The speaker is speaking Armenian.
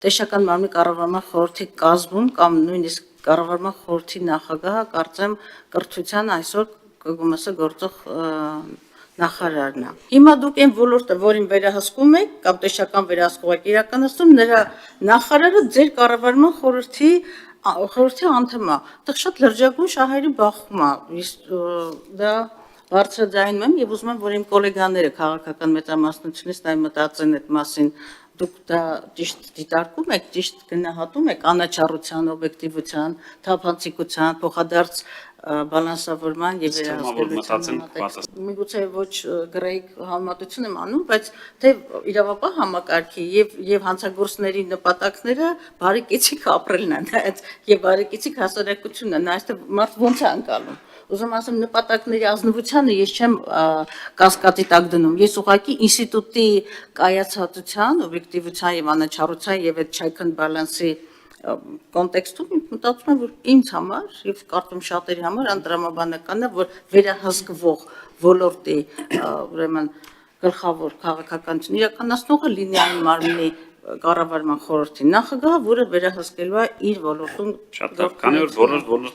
Տեսական մարմնի կառավարման խորհրդի կազմում կամ նույնիսկ կառավարման խորհրդի նախագահը կարծեմ կրթության այսօր կգումասը գործող նախարարն է։ Հիմա դուք այն ոլորտը, որին վերահսկում եք կամ տեսական վերահսկում եք իրականացնում, նրա նախարարը ձեր կառավարման խորհրդի անդամ է։ Դա շատ լրջագույն շահերի բախում է։ Դա բարձրաձայնում եմ եւ ուզում եմ, որ իմ գոլեգաները քաղաքական մեծամասնությունից նաև մտածեն այդ մասին։ Դուք դա ճիշտ դիտարկում եք, ճիշտ գնահատում եք անաչառության, օբյեկտիվության, թափանցիկության, փոխադարձ բալանսավորման եւ վերահսկողության։ Միգուցե ոչ գրեիք համատություն եմ անում, բայց թե իրավապահ համակարգի եւ հանցագործների նպատակները բարեկեցիկ ապրելն են, այդ եւ բարեկեցիկ հասարակությունն է, այստեղ մարդ ոնց է անցալում։ Ուզում ասեմ նպատակների ազնվությանը ես չեմ կասկածի տակ դնում։ Ես ուղղակի ինստիտուտի կայացածության, օբյեկտիվության եւ անաչառության եւ այդ check and balance-ի կոնտեքստում մտածում եմ, որ ինձ համար եւ կարծում շատերի համար անդրամաբանական է, որ վերահսկվող ոլորտի ուրեմն գլխավոր քաղաքականություն իրականացնողը լինի այն մարմնի կառավարման խորհրդի նախագահը, որը վերահսկելու է իր ոլորտում շատ լավ, քանի որ որոշ